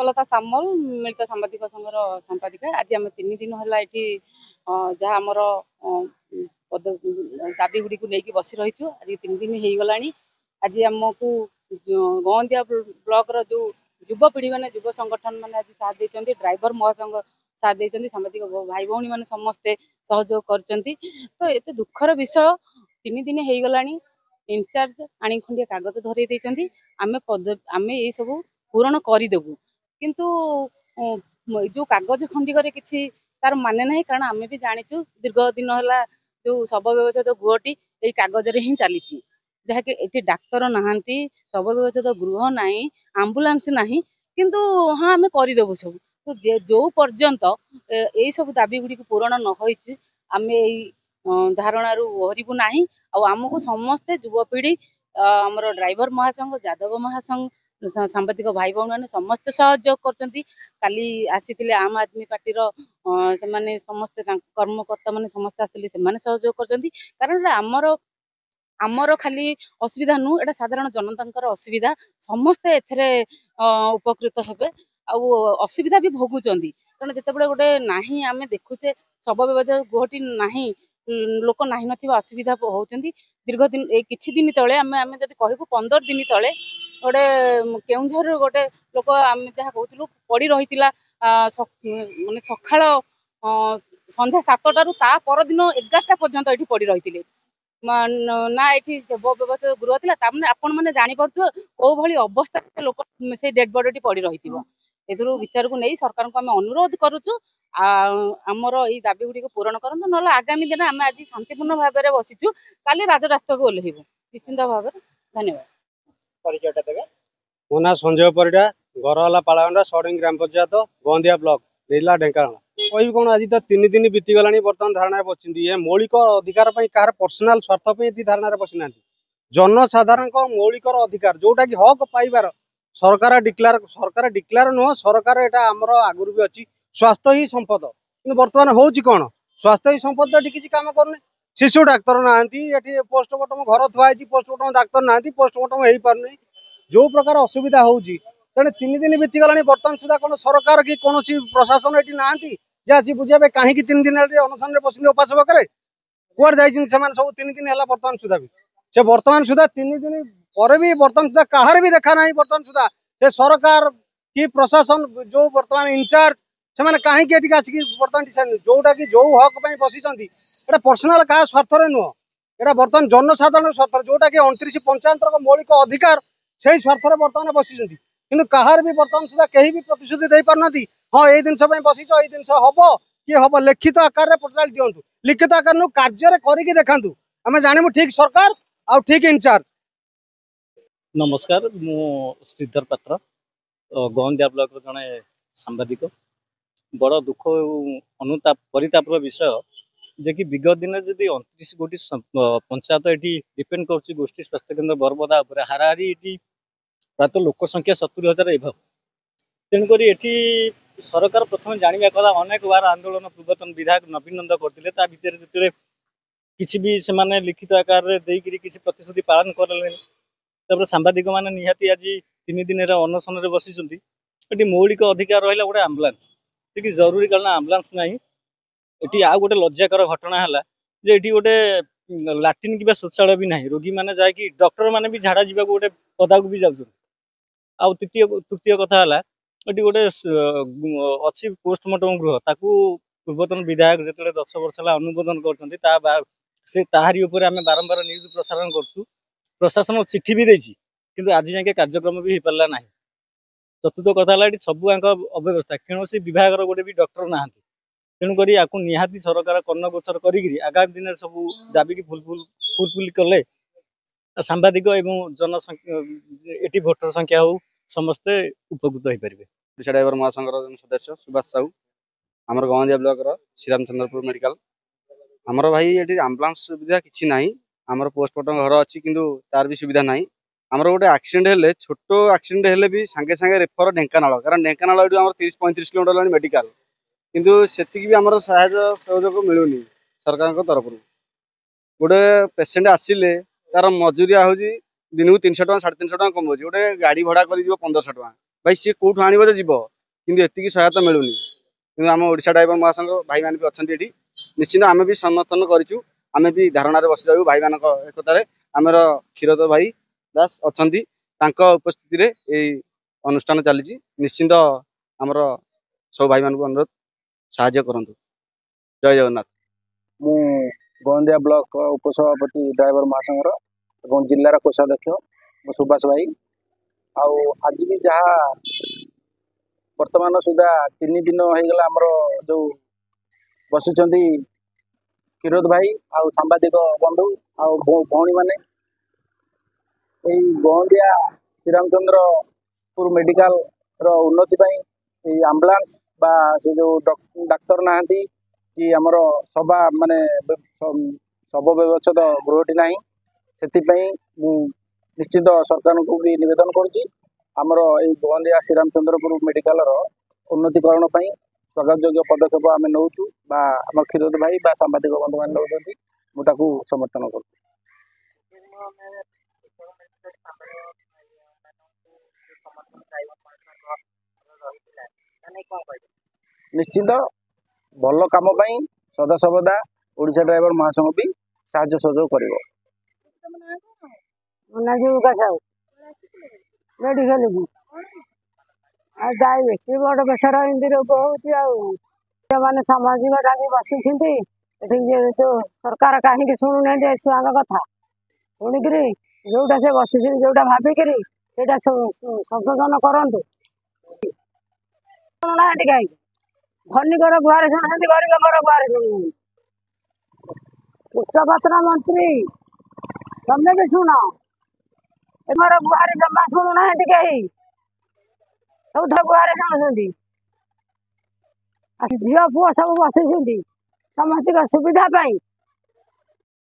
पुष्पलता सामल मिलित सांबादिक संघर संपादिका। आज आम 3 दिन है ये जहाँ आमर पद दाबी गुड़ी को लेकिन बसी रहीचु। आज 3 दिन हो गला। आज आमको गंदिया ब्लॉक रो जो युवपीढ़ी मैंने युव संगठन मैंने आज साथ देते, ड्राइवर महासंघ साथ देते, सांबादिक भाई भौणी मैंने समस्ते सहयोग करचंती। तो ये दुखर विषय 3 दिन हो गला। इनचार्ज आनी खंडिया कागज धरई देइचंती। आमे ये सब पूरण करदेबू, किंतु जो कागज खंडिक किसी तार माने ना, कारण आमे भी जाचु दीर्घ दिन है जो शव व्यवस्थित गृहटी ये कागज ही चली जहाँकि ये डाक्तर नहांती, शव व्यवस्थित गृह ना, आम्बुलांस ना, किंतु हाँ आम करदेबू सब। तो जो पर्यंत यही सब दाबी गुड़ी पूरण न होइछि आमे धारणा ओहरबू ना। आमको समस्ते युवपीढ़ी आमर ड्राइवर महासंघ, यादव महासंघ, सांबादिक भाई भौणी मैंने समस्ते सहयोग करचंती। काली आसीथिले आम आदमी पार्टी से समस्ते कर्मकर्ता मैंने समस्ते आसते से सहयोग करचंती। कारण आमर आमर खाली असुविधा नु, एटा साधारण जनता असुविधा। समस्ते एथरे उपकृत हेबे असुविधा भी भोगुचंदी। कारण जितेबाला गोटे नाही आमे देखुचे शव व्यवस्था गृहटी नाही, लोक नाही नथिबा असुविधा होउचंदी। दीर्घ दिन किछि दिन तले आमे जदि कहबू 15 दिन तले गोटे केउझर गोटे लोक आमे जहाँ कहूलु पड़ी रही माने सकाळ संध्या 7टारू ता परदिन 11टा पर्यंत ये पड़ी रही ना। ये शव व्यवस्था गृह था ताने आपण मैंने जापर कौ भाई अवस्था लोक से डेड बॉडी पड़ी रही विचार को नहीं सरकार को आम अनुरोध करुचु आमर ये दाबी गुड़ी पूरण करते ना। आगामी दिन आम आज शांतिपूर्ण भाव में बसीचु, काली राजरास्ता को ओह्लैबु निश्चिंत भाव। धन्यवाद। मो ना संजय परिडा, घरवाला पालागंडा, सौडिंग ग्राम पंचायत, गंदिया ब्लॉक, जिला ढेंकानाल। कह कौन आज तो 3 दिन बीतीगला बर्तमान धारणा बची। ये मौलिक अधिकार कह पर्सनाल स्वार्थ धारणा बसी ना। जनसाधारण मौलिक अधिकार जोटा कि हक पाइबार सरकार डिक्लेयर नुह, सरकार यहाँ आमर आगुरी भी अच्छी स्वास्थ्य ही संपद। कि बर्तमान हूँ कौन स्वास्थ्य ही संपद तो किसी काम करनी। शिशु डाक्तर ना, पोस्टमार्टम घर थुआई, पोस्टमार्टम डाक्तर ना, पोस्टमार्टम हो पारनी। जो प्रकार असुविधा होउची तेने 3 दिन बीतीगला बर्तमान सुधा कौन सरकार कि कौन प्रशासन ये ना जी बुझे कहीं 3 दिन अनशन बसते उपास पाखे कुआर सब 3 दिन है बर्तमान सुधा भी से बर्तमान सुधा 3 दिन पर भी बर्तमान सुधा कहार भी देखा ना। बर्तमान सुधा से सरकार कि प्रशासन जो बर्तमान इंचार्ज से कहीं आसिक बर्तमान जोटा कि जो हक बसी पर्सनाल क्या स्वार्थ नुह, यहाँ बर्तमान जनसाधारण स्वार्थ जोटा कि 29 पंचायत मौलिक अधिकार से स्वार्थ बर्तमान बसी कि कहार भी बर्तमान सुधा कहीं भी प्रतिश्रुति दे पारना। हाँ ये जिनस बसीच ये जिन हम कि हम लिखित आकार में पोर्टाल दिंतु, लिखित आकार कार्य करके देखा आम जानू ठीक सरकार आ ठीक इंचार्ज। नमस्कार, मु श्रीधर पात्र, गंदिया ब्लॉक जड़े सांबादिक। बड़ दुख अनुताप परितापर विषय जे कि विगत दिन जदि 29 गोटी पंचायत ये डिपेंड कर गोष्ठी स्वास्थ्य केन्द्र बरबदा हाराहारी ये प्रायः लोक संख्या 70,000 एभव। तेणुक ये सरकार प्रथम जानवा कला अनेक बार आंदोलन पूर्वतन विधायक नवीन नंद करते भितर जो किसी भी से लिखित आकार देकर किसी प्रतिश्रुति पालन करें। सांबादिक मैंने निहाती आज 3 दिन अनशन बसी ये मौलिक अधिकार रहा गोटे आम्बुलांस ठीक जरूरी कारण आम्बुलांस ना। ये आउ गोटे लज्जाकर घटना है जे ये गोटे लाट्रिन कि शौचालय भी ना। रोगी मैंने जाकि डॉक्टर मैंने भी झाड़ा जावाक गोटे पदा को भी जाऊँ। आउ तृतीय कथा है ये गोटे अच्छी पोस्टमार्टम गृह ताकू पूर्वतन विधायक जो 10 वर्ष है अनुमोदन करहारी आम बारंबार न्यूज प्रसारण करूँ। प्रशासन चिठी भी देती कि आज जाके कार्यक्रम भी हो पारा ना। चतुर्थ कथा है सब अव्यवस्था कौन विभाग गोटे भी डॉक्टर ना। तेणुक निहाती सरकार कर्णगोचर आगामी दिन सब दाबी की फुलफिल कले सांबादिक एवं जनसंख्या ये भोटर संख्या हो समस्ते उपकृत हो पारे। ड्राइवर महासंघ सदस्य सुभाष साहू, आमर गंदिया ब्लॉक श्रीरामचंद्रपुर मेडिकल। आमर भाई ये आम्बुलांस सुविधा किसी ना, आमर पोस्टमार्टम घर अच्छी किंतु तार भी सुविधा ना। आमर गोटे एक्सीडेंट हेले छोट एक्सीडेंट हेले भी सांगे सांगे रेफर ढेंकानाल, कारण ढेंकानाल ये 30-35 किलोमीटर मेडिकल किंतु सेतिक भी आमर सहायता सहयोग मिलूनी सरकार तरफ। गोटे पेसेंट आसिले तार मजूरिया हूँ दिन को 300 टका 350 टका कमाऊँ, गोटे गाड़ी भड़ा कर 1500 टका भाई सी कौटू आनब जे जीव कि एतिकी सहायता मिलूनी कि आम ओडिशा ड्राइवर महासंघ भाई मैंने भी अच्छा ये निश्चिंत आम भी समर्थन करूँ आम भी धारणार बसी रहू भाई मान एकतार आमर क्षीरद भाई दास अच्छा उपस्थिति यही अनुष्ठान चली निश्चिंत आमर सब भाई मान अनुरोध साहाय्य करूँ। जय जगन्नाथ। मु गोंदिया ब्लॉक उपसभापति ड्राइवर महासंघर और जिलार कोषाध्यक्ष सुभाष भाई आज भी जहाँ वर्तमान सुधा 3 दिन होगा आमर जो बसी क्षीरोद भाई आउ सांबादिक बंधु आउ भौणी मैंने गोंदिया श्रीरामचंद्रपुर मेडिकल उन्नति आम्बुलांस बा से जो डाक्तर नहांती कि आमर सभा माने शव व्यवस्थित गृहटी ना से निश्चित सरकार को भी निवेदन करुच्ची आमर ये गोंदिया श्रीरामचंद्रपुर मेडिकल उन्नतिकरण स्वागत योग्य पदक्षेप आम नौ आम क्षीरोद भाई बा सांबादिक बंधु मान नौ समर्थन कर। निश्चित भल कम सदा सर्वदा ओडिशा ड्राइवर महासंघ भी साहाय्य सहयोग कर मेडिकल की डायबिटीज ब्लड प्रेशर एमती रोग होने सामाजिक टाँगी बसी जो सरकार कहीं शुणुना छुआ कथा शुणिक जोटा से बसी जोटा भाविक संशोधन करूँ शुणुना कहीं धनिकर गुहार शुणुंट गरीबर गुहार शुणुं कृष्णपत्र मंत्री तमें भी शुण एमर गुहार जमा शुणुना कहीं सब गुहार शुणुंट झील पुओ सब बसी समस्त सुविधा